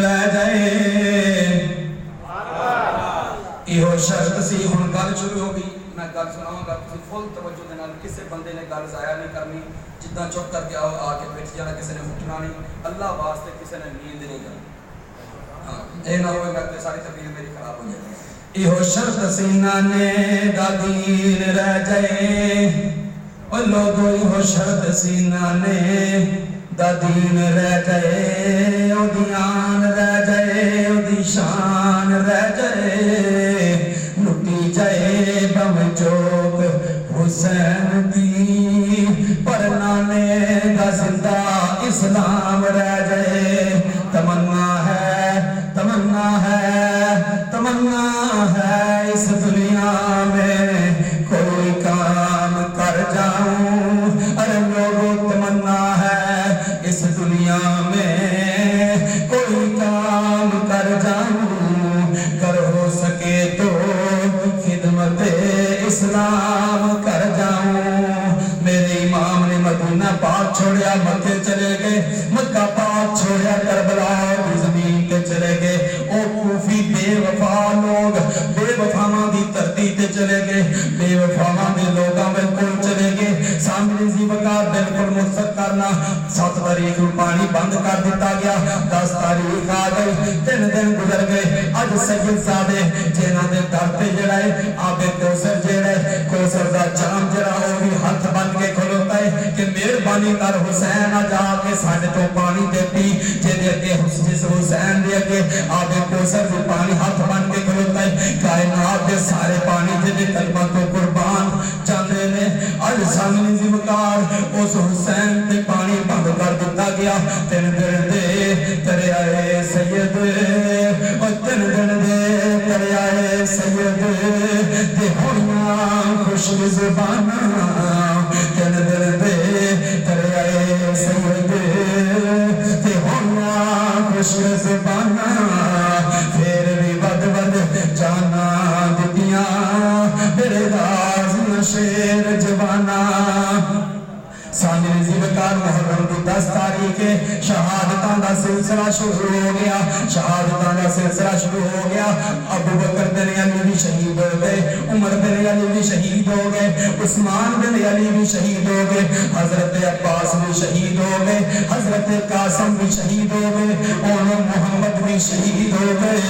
رہ جائے یہ شرط سی ہن گل شروع ہو گئی میں گل سناواں گا تسی فل توجہ دے نال کسے بندے نے گل ضائع نہیں کرنی جداں چپ کر کے آ کے بیٹھ جانا کسے نے اٹھنا نہیں اللہ واسطے کسے نے نیند نہیں کرنی ہاں اے نہ ہوئے گا کہ ساری تقریر میری خراب ہو جائے گی یہ شرط سی نانے دا دین رہ جائے او لوگو یہ شرط سی نانے دا دین رہ جائے او دیان رہ جائے او دی شان رہ جائے لٹی جائے بم چوک حسین دی پر نانے دا زندہ اسلام رہ جائے تمنا ہے تمنا ہے تمنا ہے اس دنیا میں کوئی کام کر جاؤں ارے لوگوں تمنا ہے اس دنیا میں کوئی کام کر جاؤں کر ہو سکے تو خدمت اسلام کر جاؤں میرے امام نے مدینہ پاک چھوڑیا مکے چلے گئے مکہ پاک چھوڑیا کربلا کی زمین پہ چلے گئے او کوفی بے وفا لوگ بے وفاواں دی دھرتی تے چلے گئے بے وفاواں دے لوگاں بالکل چلے گئے سامنے وقار بالکل مرسد کرنا 7 تاریخ کو پانی بند کر دیتا گیا 10 تاریخ آ گئی 3 دن گزر گئے اج سید زادے جنہاں دے در تے جڑا ہے آب کوثر جڑا ہے کوثر دا جام جڑا او بھی ہاتھ بن کے کھلوتا ہے کہ مہربانی کر حسین آ جا کے ساڈے تو پانی دے پی جے اگے جس حسین دے اگے آب کوثر دے پانی ہاتھ بن کے کھلوتا ہے کائنات دے سارے پانی دے کلمہ تو قربان جاندے نے اج سامنے ذمکار اس حسین تے پانی بند کر دیتا گیا 3 دن دے دریائے سید اور 3 دن دے دریائے سید دے ہویاں خوش زباناں 3 دن دے دریائے سید دے ہویاں خوش زباناں پھر بھی ود جانا دتیاں میرے راز نشیر جوانا سامنے زیبکار محرم کی 10 تاریخ شہادتاں دا سلسلہ شروع ہو گیا شہادتاں دا سلسلہ شروع ہو گیا ابو بکر بن علی بھی شہید ہو گئے عمر بن علی بھی شہید ہو گئے عثمان بن علی بھی شہید ہو گئے حضرت عباس بھی شہید ہو گئے حضرت قاسم بھی شہید ہو گئے اور محمد بھی شہید ہو گئے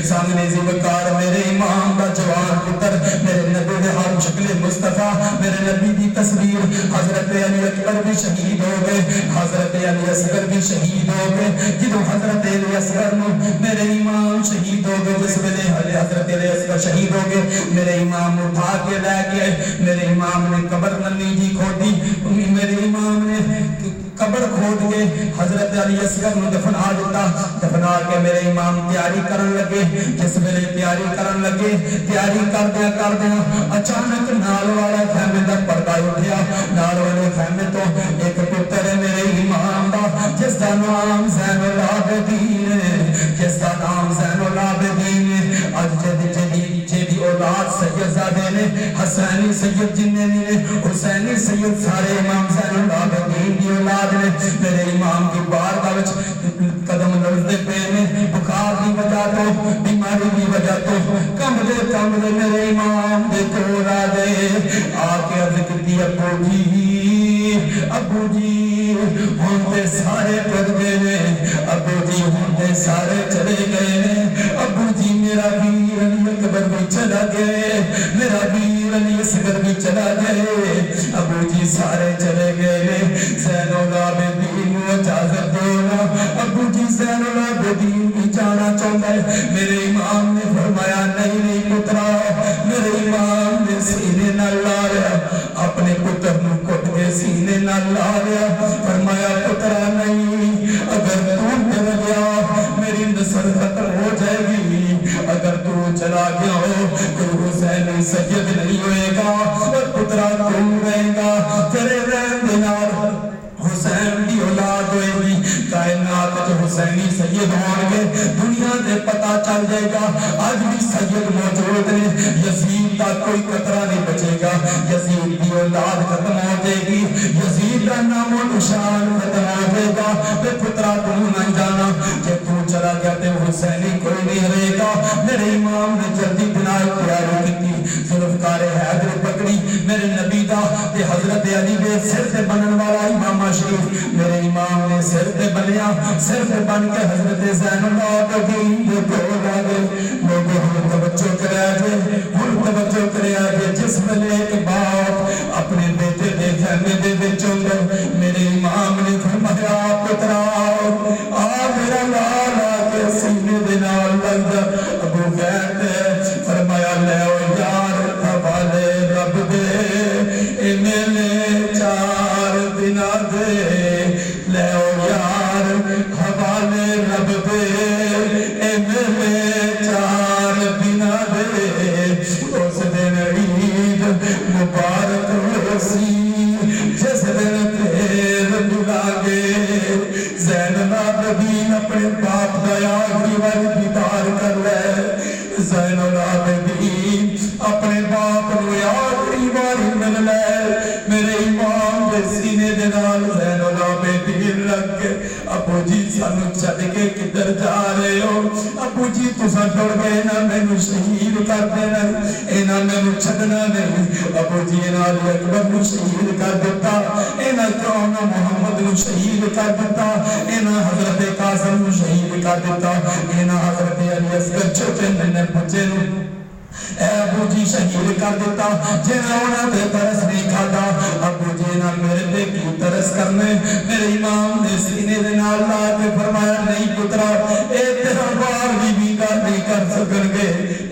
سامنے زیبکار میرے امام دا جوان پتر میرے نبی دے ہم شکل مصطفیٰ میرے نبی دی تصویر حضرت علی اکبر بھی شہید ہو گئے حضرت علی اصغر بھی شہید ہو گئے جدو حضرت علی اصغر میرے امام شہید ہو گئے جس ویلے حضرت علی اصغر شہید ہو گئے میرے امام اٹھا کے لے گئے میرے امام نے قبر ننی جی کھودی میرے امام نے قبر کھود کے حضرت علی اصغر نو دفنا دیتا دفنا کے میرے امام تیاری کرن لگے جس ویلے تیاری کرن لگے تیاری کردیا اچانک نال والا خیمے دا پردہ اٹھیا نال والے خیمے تو ایک پتر ہے میرے امام دا جس دا نام زین العابدین جس دا نام زین العابدین اج جدی اولاد سید زادے نے حسینی سید جننے نے حسینی سید سارے امام زین العابدین دی اولاد نے میرے امام کی بارگاہ وچ قدم لرزدے پے نے بخار دی وجہ تو بیماری دی وجہ تو کمبلے میرے امام دے کول آ گئے آ کے عرض کیتی ابو جی ہوندے سارے پڑ گئے نے ابو جی ہوندے سارے چلے گئے نے ابو جی میرا ویر علی اکبر بھی چلا گئے میرا ویر علی اصغر بھی چلا گئے ابو جی سارے چلے گئے نے زین العابدین کو اجازت دو نا ابو جی زین العابدین بھی جانا چاہتا ہے میرے امام نے فرمایا نہیں پترا میرے امام نے سینے نہ لایا اپنے پتر نو کٹ کے سینے نہ لایا فرمایا پترا نہیں اگر تو مر گیا میری نسل ختم ہو جائے گی اگر تو چلا گیا ہو تو حسین سید نہیں ہوئے گا اور پترا تو رہے گا تیرے رہن دینار حسین کی اولاد ہوئے گی کائنات جو حسینی سید ہوں گے دنیا دے پتا چل جائے گا آج بھی سید موجود نے یزید کا کوئی قطرہ نہیں بچے گا یزید کی اولاد ختم ہو جائے گی یزید کا نام و نشان ختم ہو جائے گا پھر پترا تم نہ جانا کہ تو چلا گیا تے حسینی کوئی نہیں رہے گا. میرے امام نے جلدی بنائے تیاری کی, ذوالفقار حیدر پکڑی میرے نبی دا تے حضرت علی دے سر تے بنن والا امام شریف میرے امام نے سر تے بنیا. سر تے بن کے حضرت زین العابدین دے کول آ گئے. لوگوں ہن توجہ کریا جے, ہن توجہ کریا جے. جس ویلے ایک باپ اپنے بیٹے دے خیمے دے وچ ہوندا, میرے امام نے فرمایا پترا آ میرا لال آ کے سینے دے نال لگ جا. ابو خیر تے فرمایا لے او یار حوالے رب دے اے میلے 4 دناں دے, لے او یار حوالے رب دے اے میلے 4 دناں دے. اس دن عید مبارک ہوسی جس دن پھر ملا گے. زین العابدین اپنے باپ دا آخری وقت دیدار کر لے. زین العابدین اپنے باپ نو آخری بار مل لے. میرے امام دے سینے دے نال زین العابدین لگ کے ابو جی سانو چھڈ کے کدھر جا رہے ہو؟ ابو جی تساں ٹر گئے نا مینوں شہید کر دینا, انہاں مینوں چھڈنا نہیں. ابو جی انہاں علی اکبر نو شہید کر دیتا, انہاں کون محمد نو شہید کر دیتا, انہاں حضرت قاسم نو شہید کر دیتا, انہاں حضرت علی اصغر چھوٹے ننے بچے نو اے ابو جی شہید کر دیتا. جنہاں انہاں تے ترس نہیں کھادا, ابو جی نال میرے تے کی ترس کرنے. میرے امام نے سینے دے نال لا کے فرمایا نہیں پترا اے تیرا بار بھی گل نہیں کر سکن گے,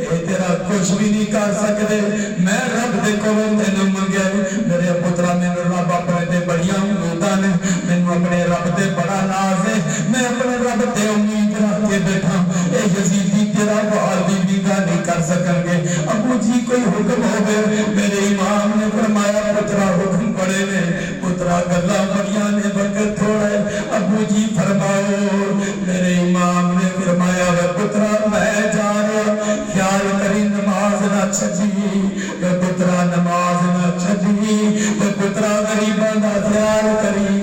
اے تیرا کچھ بھی نہیں کر سکدے. میں رب دے کولوں تینوں منگیا. میرے پترا مینوں رب اپنے تے بڑیاں امیداں نے, مینوں اپنے رب تے بڑا ناز ہے. میں اپنے رب تے امید رکھ کے بیٹھا. اے یزیدی تیرا بار بھی گل نہیں کر سکن گے. ابو جی کوئی حکم ہو گئے. میرے امام نے فرمایا پترا حکم پڑے نے, پترا گلا بڑیاں نے وقت تھوڑا ہے. ابو جی فرماؤ. میرے امام نے فرمایا پترا میں جا رہا, خیال کری نماز نہ چھڈی, پترا نماز نہ چھڈی, پترا غریباں دا خیال کری,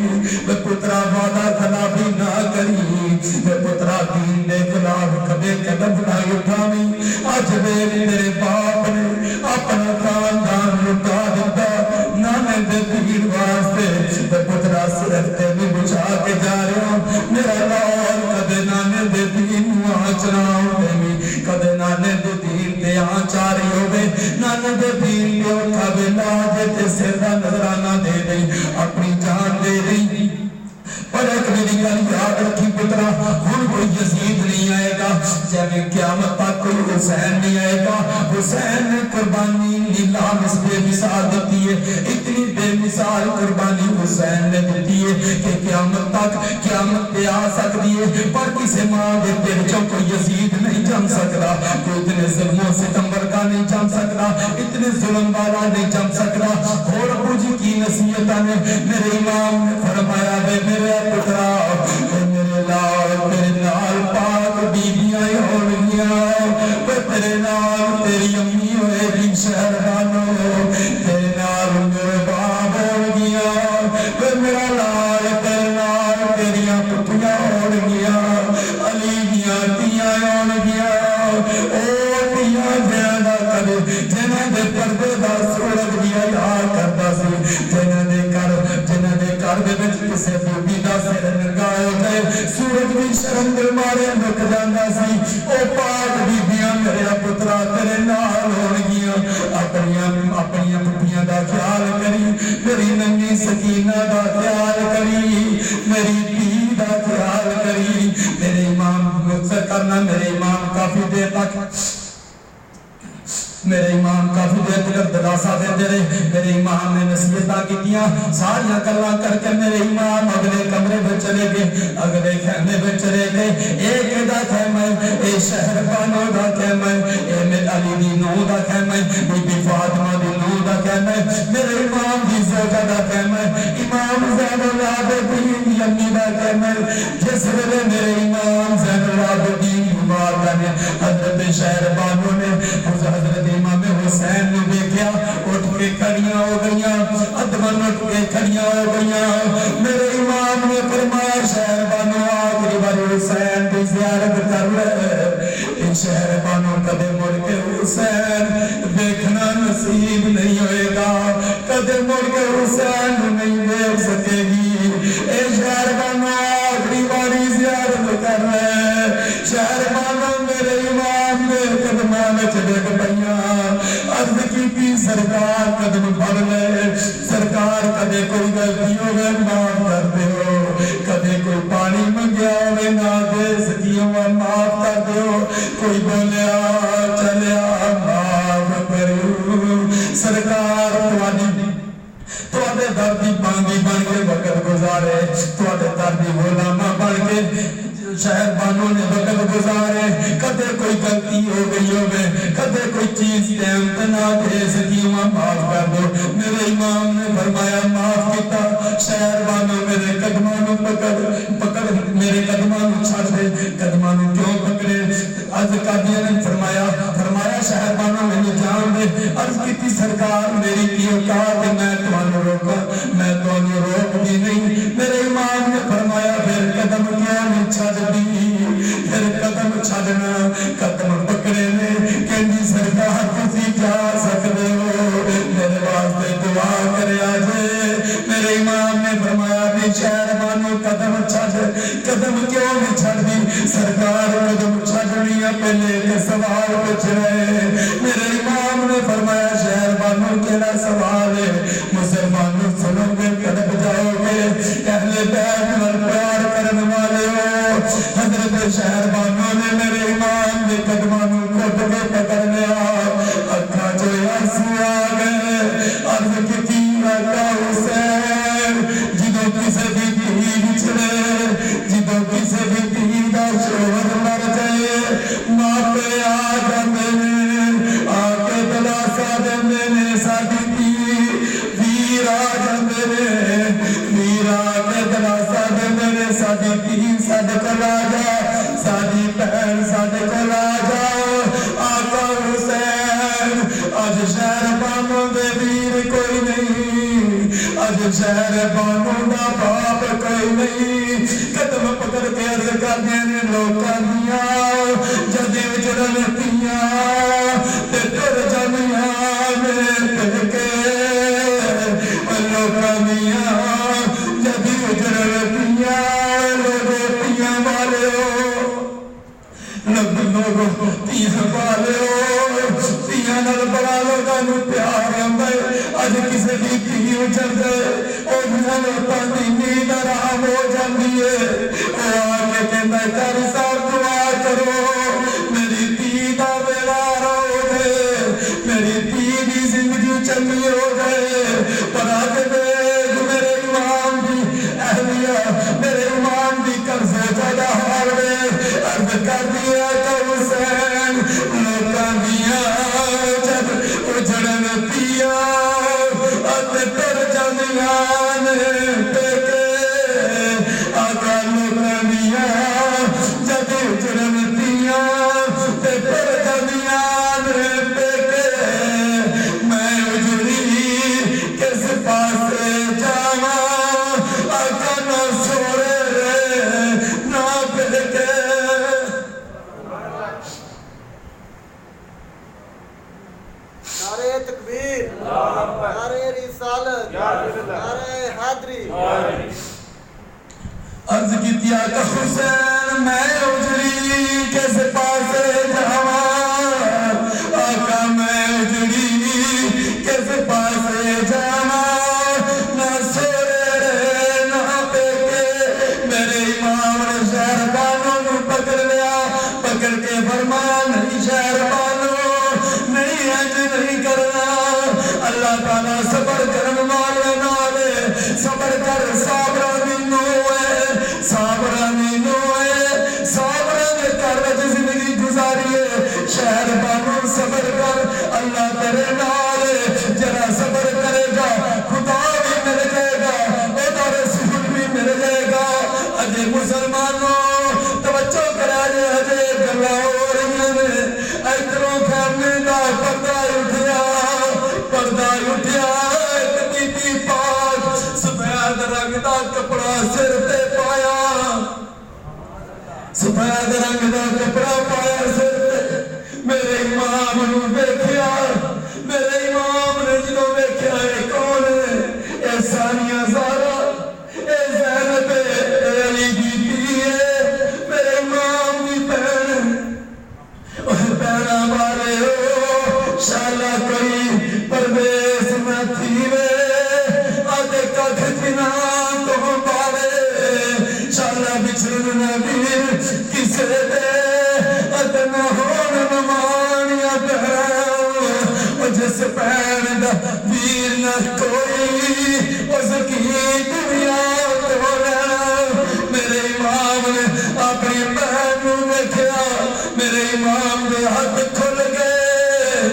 پترا وعدہ خلافی نہ کری, پترا دین دے خلاف کبھی قدم نہ اٹھاویں. اج ویل میرے باپ نے اپنا خاندان لٹا دیتا نانے دے دین واسطے. پترا صرف تینوں بچا کے جا رہا ہوں. میرا لال کدے نانے دے دین آنچ نہ ہوئے, کدے نانے دے دین تے آنچ آ رہی ہوئے. نانے دے دین دے اٹھا بے لاجے تے سر دا نظرانہ دے دیں, اپنی جان دے دیں. پر ایک میری گل یاد رکھی پترا, ہن کوئی یزید نہیں آئے گا جیویں قیامت تک کوئی حسین نہیں آئے گا. حسین نے قربانی نیلا بے مثال دیتی ہے. اتنی بے مثال قربانی حسین نے دیتی ہے کہ قیامت تک قیامت پہ آ سکتی ہے. پر کسی ماں دے پیٹ چوں کوئی یزید نہیں جم سکتا, کوئی اتنے ظلم و ستم کا نہیں جم سکتا, اتنے ظلم والا نہیں جم سکتا. اور ابو جی کی نصیحت نے میرے امام نے فرمایا بے میرے پترا, میرے لال تیرے نال پاک بیبیاں ہونگیاں, تیرے نال تیری امی ہوئے گی شہربانو, تیرے نال میرے باپ ہونگیاں, میرا لال تیرے نال تیریاں پٹیاں ہونگیاں, علی دیاں تیاں ہونگیاں. او تیاں جینا کدے جنہ دے پردے دا سورج دیا یاد کرتا سی, جنہ دے گھر دے وچ کسے بیبی دا سر ننگا ہو جائے سورج بھی شرم دے مارے مک جاندا سی. او پاک بیبیاں میرے پترا تیرے نال ہونگیاں, اپنیاں پٹیاں دا خیال کری, میری ننگی سکینہ دا خیال کری, میری دھی دا خیال کری. میرے امام مقصد کرنا, میرے امام کافی دیر تک دلاسا دے رہے. میرے امام نے نصیحتاں کیتیاں ساریاں گلاں کر کے میرے امام اگلے کمرے میں چلے گئے, اگلے خیمے میں چلے گئے. ایک دا خیمہ اے شہر بانو دا خیمہ, اے میرے علی دی نو دا خیمہ, بی بی فاطمہ دی نو دا خیمہ, میرے امام دی زوجہ دا خیمہ, امام زین العابدین دی امی دا خیمہ. جس ویلے میرے امام زین العابدین نے حضرت شہر بانو نے حضرت امام حسین نے دیکھا, اٹھ کے کھڑیاں ہو گئیاں, ادمن اٹھ کے کھڑیاں ہو گئیاں. میرے امام نے فرمایا شہر بانو آخری بار حسین کی زیارت شہر بانو کدے مڑ کے حسین دیکھنا نصیب نہیں ہوئے گا کدے مڑ کے حسین نہیں دیکھ سکے گی اے شہر بانو آخری باری زیارت کر رہے شہر بانو میرے امام نے قدمان چلک پہیاں عرض کی سرکار قدم پڑھ لے سرکار کدے کوئی غلطی ہوئے معاف کر دے ہو کدے کوئی پانی منگیا ہوئے نہ دے سکی ہوئے معاف کر دے ہو کوئی بولیا چلیا معاف کرو سرکار تو آدھے دردی باندی بن کے وقت گزارے تو آدھے دردی غلامہ بن کے شہر بانوں نے وقت گزارے کدے کوئی غلطی ہو گئی ہوگے کدے کوئی چیز ٹائم پہ نہ دے سکی ہوں معاف کر دو میرے امام نے فرمایا معاف کیتا شہر بانوں میرے قدمانوں پکڑ میرے قدمانوں چھڑ دے قدمانوں کیوں پکڑے عرض قادیہ نے فرمایا شہر بانوں میں جان دے عرض کی سرکار میری کی اوقات میں تمہوں روکا میں تمہوں روک دی نہیں میرے امام نے فرمایا پھر قدم کیا نہیں چھڑ پھر قدم چھڑنا قدم پکڑے نے کہنی سرکار کسی جا سکتے ہو میرے واسطے دعا کرے آجے میرے امام نے فرمایا بھی شہر بانو قدم چھڑ قدم کیوں نہیں چھڑ دی سرکار قدم چھڑنی ہے پہلے کے سوال پچھ رہے میرے امام نے فرمایا شہر بانو کیڑا سوال ہے مسلمانوں سنو گے قدم جاؤ گے اہل بیت اور پیار کرنے والے ہو حضرت شہر بانوں نے میرے امام نے قدمانوں کو ٹکے پکڑ لیا اکھا جو آنسو آ گئے عرض کی تیرہ کا حسین جدو کسے بھی تھی بچھڑے جدو کسے بھی تھی دا شوہر مر جائے ماں پہ آ جاندے نے آ کے دلاسا دیندے نے ساڈی تھی ویر آ جاندے نے ویر آ کے دلاسا دیندے نے ساڈی تھی ساڈے کول آ جا ساڈی بہن ساڈے کول آ جا آقا حسین اج شہر بانو دے ویر کوئی نہیں اج شہر بانو دا باپ کوئی نہیں قدم پکڑ کے عرض کرنے نے لوکاں دیاں جدی وچڑن تیاں تے ٹر جانیاں میرے کے لوکاں دیاں جدی وچڑن تیاں لوگے تیاں والے لوگوں تیاں والے تیاں نال بڑا لوگاں نو پیار آندا ہے اج کسے دی تھی اجڑ گئے او لوکاں دی نیند آرام ہو جاندی ہے او آ کے کہندا ہے قاری صاحب دعا کرو میری دھی دا ویلا ہو گئے میری دھی دی زندگی چنگی ہو گئے پر آج میرے امام دی اہلیہ میرے امام دی قرض زیادہ حال میں عرض کر دیا کہ حسین لوکاں دیاں جب اجڑن پیا تے ٹر جاندیاں نے پیکے آقا لوکاں دیاں جب اجڑن پیا تے ٹر جاندیاں نے پیکے میں اجڑی کس پاسے جاواں آقا نہ سوڑے نہ پیکے نعرہ تکبیر نعرہ رسالت نعرہ حیدری عرض کی آقا حسین میں اجڑی کس پاسے جاواں آقا میں اجڑی کس پاسے جاواں نہ سوڑے نہ پیکے میرے امام نے شہر بانوں نو پکڑ لیا پکڑ کے فرمایا نہیں شہر بانوں نہیں اج نہیں کرنا اللہ تعالیٰ صبر کرن والے نالے صبر کر صابرانی نو ہے صابرانی نو ہے صابرانی کر وچ زندگی گزاری ہے شہر بانوں صبر کر اللہ تیرے نالے جرا صبر کرے گا خدا بھی مل جائے گا خدا رسول بھی مل جائے گا اجے مسلمانوں توجہ کرا جے اجے گلا ہو رہی ہیں ادھروں خیمے دا پردہ اٹھیا ایک بی بی پاک سفید رنگ دا کپڑا سر تے پایا سفید رنگ دا کپڑا پایا سر تے پیر نہ کوئی اس کی دنیا تو لینا میرے امام نے اپنی بہن نو دیکھا میرے امام دے ہاتھ کھل گئے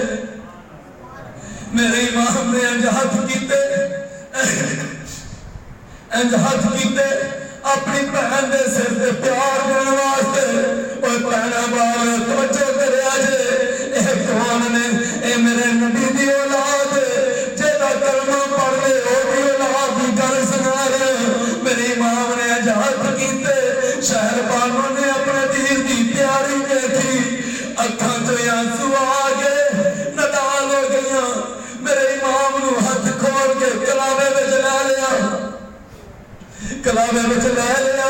میرے امام نے انج ہاتھ کیتے اپنی بہن دے سر تے پیار کرنے واسطے اور بہنا بال توجہ کرے آجے اے کون نے اے میرے نبی دی اولاد جیدہ کلمہ پڑھ لے او دی اولاد دی گل سنا رہے میرے امام نے اجازت کیتے شہر بانوں نے اپنے دیر دی پیاری دیکھی اکھاں جو آنسو آگے نڈال ہو گئیاں میرے امام نو ہاتھ کھول کے کلاوے میں جلا لیا کلامے میں چلے لیا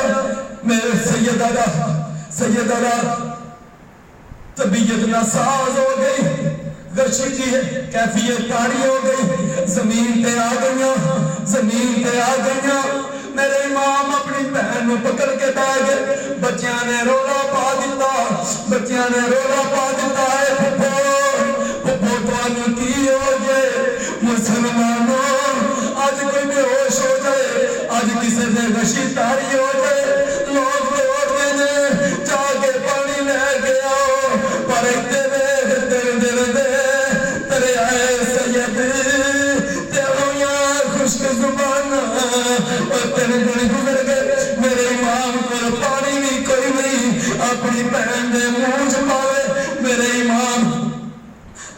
میرے سیدہ طبیعت ناساز ہو گئی غشی کی کیفیت پاری ہو گئی زمین پہ آ گئیاں میرے امام اپنی بہن نو پکڑ کے بیٹھ بچیاں نے رولا پا دیتا ہے پھپھو توانو کی ہو گئے مسلمانوں آج کوئی بے ہوش ہو جائے آج کسی سے غشی تاری ہو جائے لوگ دوڑتے نے جا کے پانی لے گیا پر تیرے آئے سید تیرویاں خشک زبان اور تیرے دن گزر گئے میرے امام کو پانی بھی کوئی نہیں اپنی بہن دے منہ چھپاوے میرے امام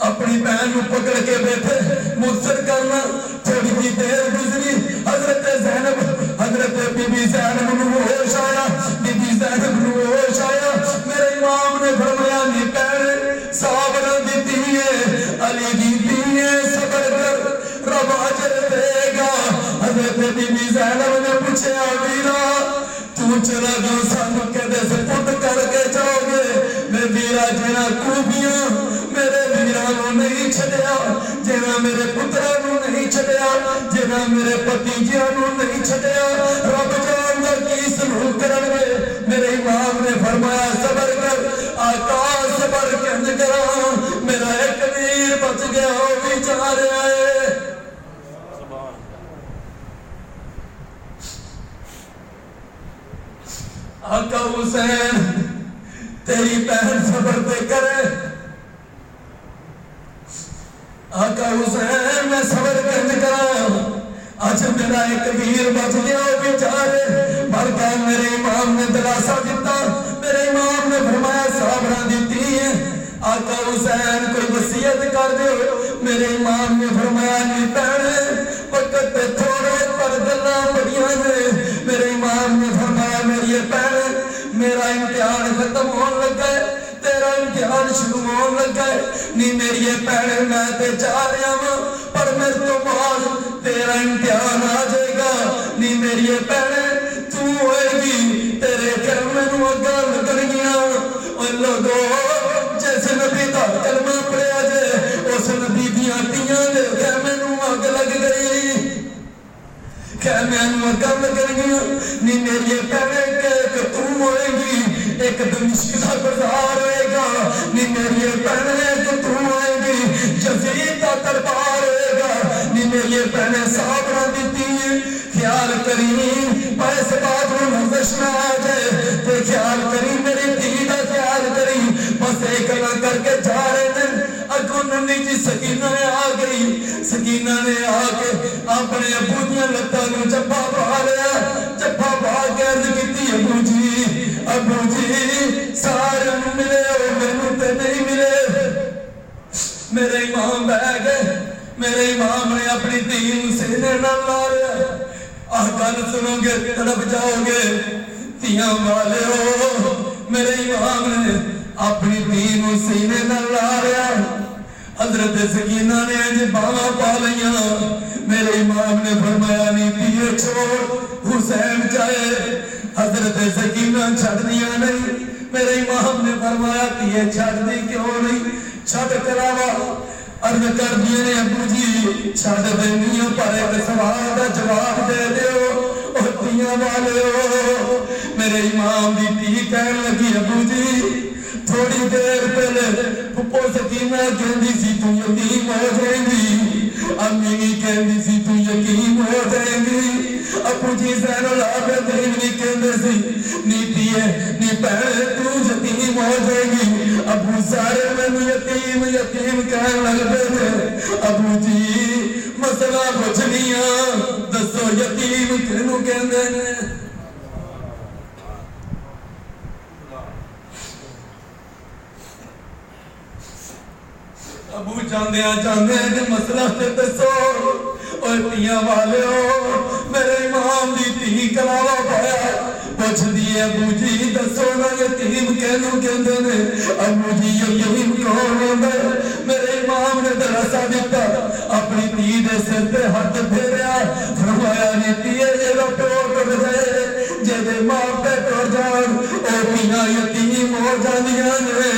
اپنی بہن کو پکڑ کے بیٹھے مقصد کرنا تھوڑی کی دیر گزری حضرت بی بی زینب نو ہوش آیا میرے امام نے فرمایا نہیں پہنے صابرہ دیتی ہے علی دیتی ہے صبر کر رب اجر دے گا حضرت بی بی زینب نے پوچھے ویرا تو چلا جو سانو کہتے سے پت کر کے جاؤ گے میں ویرا جنا خوبیاں میرے ویرانوں نہیں چھڑیا جنا میرے پترانوں نہیں چھڑیا جنا میرے پتیجیانوں نہیں چھڑیا رب جاندا کی سلوک کرنگے میرے امام نے فرمایا صبر کر آقا صبر کنج کرا میرا ایک ویر بچ گیا وہ بھی جا رہا ہے آقا حسین تیری بہن صبر دے کرے آقا حسین میں صبر کنج کرا آج میرا ایک ویر بچ گیا وہ بھی چارے مر گیا میرے امام نے دلاسا دیتا میرے امام نے فرمایا صابرہ دیتی ہے آقا حسین کوئی وصیت کر دے میرے امام نے فرمایا نہیں پہنے وقت پہ تھوڑے پر گلہ بڑیاں نے میرے امام نے فرمایا میری پہنے میرا امتحان ختم ہون لگا ہے تیرا امتحان شروع ہون لگا ہے نہیں میری پہنے میں تے جا رہا ہوں پر میرے تو بعد تیرا امتحان آ جائے گا نہیں میری پہنے تو ہوئے گی تیرے گھر میں نو اگا لگن گیا ان لوگوں جیسے نبی دا کلمہ پڑھیا جائے اس نبی دیاں تیاں دے گھر میں نو اگ لگ گئی خیمے نو اگا لگن گیا نہیں میری پہنے کہ تم ہوئے گی ایک دمشق دا بازار ہوئے گا نہیں میری پہنے کہ تم ہوئے گی یزید دا دربار ہوئے گا نہیں میری پہنے صابرہ دیتی ہیں خیال کریں پیس بات میں نزش نہ آ جائے تے خیال کریں میری دید خیال کریں بس ایک نہ کر کے جا رہے ہیں اگو ننی جی سکینہ آ گئی سکینہ نے آ کے اپنے ابو دیاں لتاں نو جبا پا لیا جبا پا کے عرض کیتی ابو جی سارے ملے ہو مینوں تے نہیں ملے میرے امام بہ گئے میرے امام نے اپنی دین سینے نہ لا لیا گل سنو گے تڑپ جاؤ گے تیاں والے ہو میرے امام نے اپنی دین سینے نہ لا لیا حضرت سکینہ نے انج باواں پا لیاں میرے امام نے فرمایا نہیں پیے چھوڑ حسین چاہے حضرت سکینہ چھڑ دیا نہیں میرے امام نے فرمایا پیے چھڑ دی کیوں نہیں چھڑ کراوا عرض کر دیے نے ابو جی چھڑ دینیاں پر ایک سوال دا جواب دے دیو اور تیاں والے ہو میرے امام دی تی کہن لگی ابو جی تھوڑی دیر پہلے پپو سکینہ کہندی سی تو یتیم ہو جائیں گی امی کہندی سی تو یقین ہو جائے گی ابو جی زین العابدین بھی کہندے سی نیتی ہے نی پہلے تو یتیم ہو جائے گی ابو سارے میں یتیم کہنے لگ پے ابو جی مسئلہ پوچھنیاں دسو یتیم کینوں کہندے نے ابو جاندے ہیں کہ مسئلہ تے دسو اور تیاں والے ہو میرے امام دی تی کلاوہ پایا پوچھ دیئے ابو جی دسو نا یتیم کہنوں کہندے نے ابو جی یتیم کون ہوندے میرے امام نے درسہ دیتا اپنی تی دے سر پہ ہاتھ پھیریا فرمایا نیتی ہے یہ رو پیو کر جائے جے دے ماں پہ ٹر جان او تیاں یتیم ہو جانیاں نے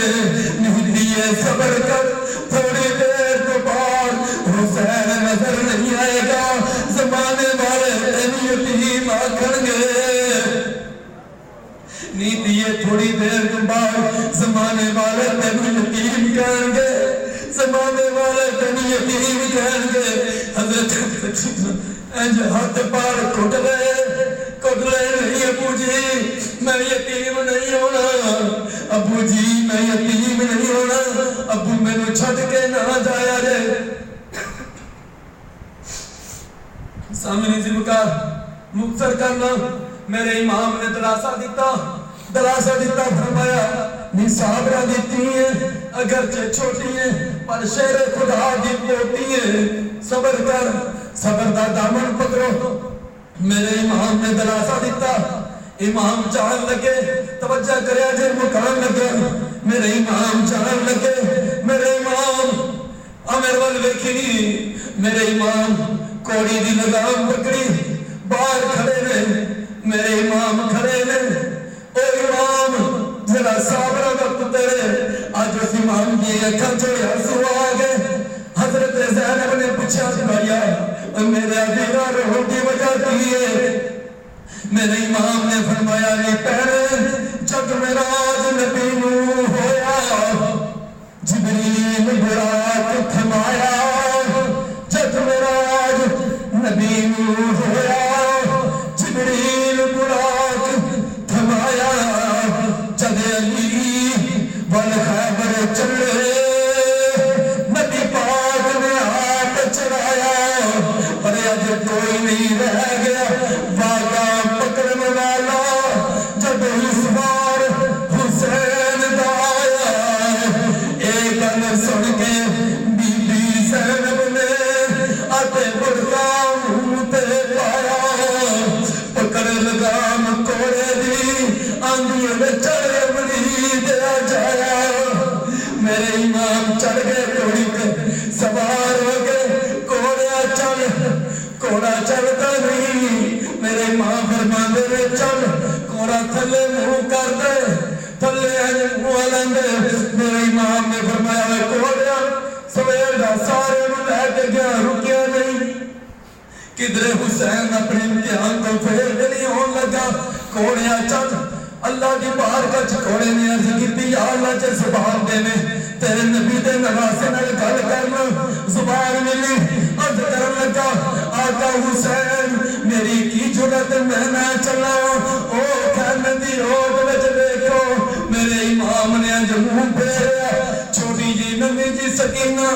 نیتی ہے صبر کر تھوڑی دیر تو بعد حسین نظر نہیں آئے گا زمانے والے تین یتیم آکھن گے نیتی ہے تھوڑی دیر تو بعد زمانے والے تین یتیم کہن گے زمانے والے تین یتیم کہن گے حضرت انج ہاتھ پار کٹ لے نہیں ابو جی میں یتیم نہیں ہونا ابو جی میں یتیم نہیں ہونا ابو میں نے چھٹ کے نہ جایا جائے سامنے ذمکار مختصر کرنا میرے امام نے دلاسہ دیتا فرمایا نصاب را دیتی ہیں اگرچہ چھوٹی ہیں پر شیر خدا دی پوتی ہیں صبر کر صبر دا دامن پکڑو میرے امام نے دلاسہ دیتا امام چاہن لگے توجہ کریا جے مکان لگے میرے امام چاہن لگے میرے امام امیر والویکھی میرے امام کوڑی دی لگام پکڑی باہر کھڑے نے میرے امام کھڑے نے اے امام ذرا صابرہ وقت تیرے آج اس امام کی اکھن چھوڑی حسو آگے حضرت زینب نے پوچھا بھائیا میرے عزیزہ روح کی وجہ کی ہے میرے امام نے فرمایا نہیں پہنے جب معراج نبی نو ہویا جبریل براق تھمایا جب معراج نبی نو ہویا جبریل براق تھمایا جب علی والخیبر چلے نبی پاک نے ہاتھ چڑھایا اور اج کوئی نہیں رہ گیا واقعہ پکڑنے والا جب اس بار حسین دایا ایک گل سن کے بی بی زینب نے آتے بڑھا منہ تے پایا پکڑ لگام کوڑے دی آندھی میں چڑھے بڑی دیا جایا میرے امام چڑھ گئے کوڑی پہ سوار ہو گئے کوڑا چلتا نہیں میرے ماں فرماندے نے چل کوڑا تھلے منہ کر دے تھلے منہ لندے میرے امام نے فرمایا کوڑا سویر دا سارے نو لے کے گیا رکیا نہیں کدھر حسین اپنے امتحان کو پھیر نہیں ہون لگا کوڑیا چل اللہ کی بار کا چکوڑے نے عرض کی یا اللہ جے زبان دے میں تیرے نبی دے نواسے نال گل کرنا زبان ملی عرض کرن لگا آقا حسین میری کی جرت میں نہ چلا او کھانے دی روڈ وچ دیکھو میرے امام نے انج منہ پھیریا چھوٹی جی نمی جی سکینہ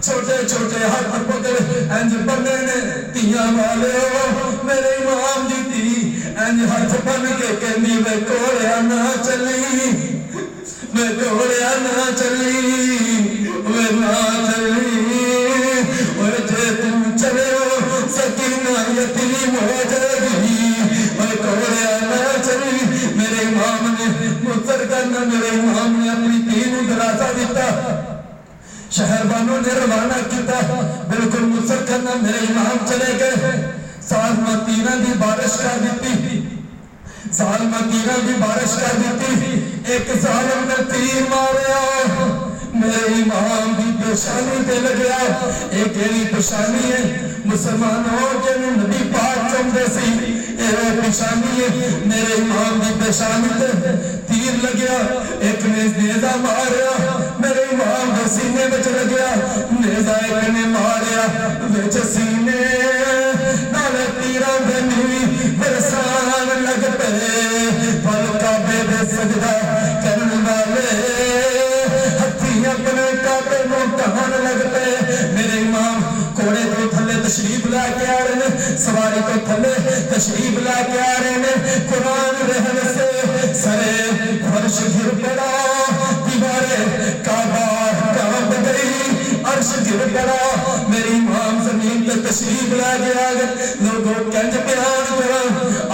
چھوٹے چھوٹے ہاتھ پکڑ انج بنے نے تیاں والے ہو میرے امام دی تی انج ہاتھ بن کے کہنی میں کوڑیا نہ چلی میں کوڑیا نہ چلی میں نہ چلی اور جے تم چلے ہو سکینہ یتیم ہو جائے گی میں کوڑیا نہ چلی میرے امام نے مصر کرنا میرے امام نے اپنی تینوں دلاسہ دیتا شہر بانوں نے روانہ کیتا بالکل مصر کرنا میرے امام چلے گئے سالمہ تیرہ دی بارش کر دیتی سالمہ تیرہ دی بارش کر دیتی ایک ظالم نے تیر ماریا میرے امام دی پیشانی دے لگیا ایک ایلی پیشانی ہے مسلمانوں جنہوں نبی پاک چمدے سی ایک پیشانی ہے میرے امام دی پیشانی دے تیر لگیا ایک نیزہ ماریا میرے امام دے سینے بچ لگیا نیزہ ایک نے ماریا ماریا وچ سینے نال تیراں دے نیویں برسان لگ پئے پل کعبے دے سجدہ کرن والے ہتھی اپنے کعبے نوں ڈھان لگ پئے میرے امام کوڑے تو تھلے تشریف لا کے آ رہے ہیں سواری تو تھلے تشریف لا کے آ رہے ہیں قرآن رہن سے سرے فرش گر پڑا دیوارے کعبہ کانپ گئی عرش گر پڑا میری امام زمین پہ تشریف لا کے آ گئے لوگوں کنج بیان کرا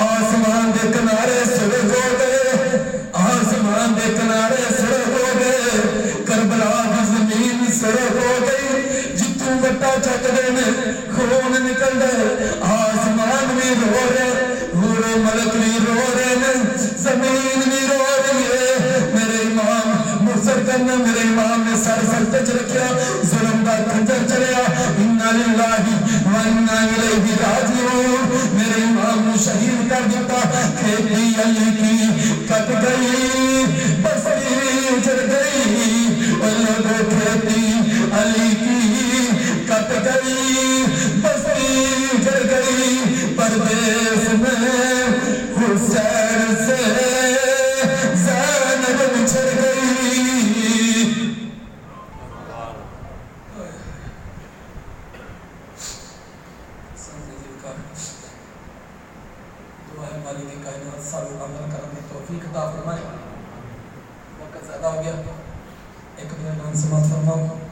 آسمان دے کنارے سڑک ہو گئے آسمان دے کنارے سڑک ہو گئے کربلا کی زمین سڑک ہو گئی جتوں بٹا چک دے خون نکل رہے آسمان بھی رو رہے حور و ملک بھی رو رہے زمین بھی رو رہی ہے میرے امام مرسل کرنا میرے امام نے سر سکتے چ رکھیا ظلم دا کھنجر چلیا انا للہ و انا الیہ راجعون میرے امام نے شہید کر دیتا کھیتی علی کی کٹ گئی بستی اجڑ گئی اور لوگوں کھیتی علی کی کٹ گئی بستی اجڑ گئی پردیس میں حسین سے زینب بچھڑ گئی دعا ہے مالک کائنات سارے عمل کرنے کی توفیق عطا فرمائے وقت زیادہ ہو گیا ایک دو اعلان سماعت فرماؤ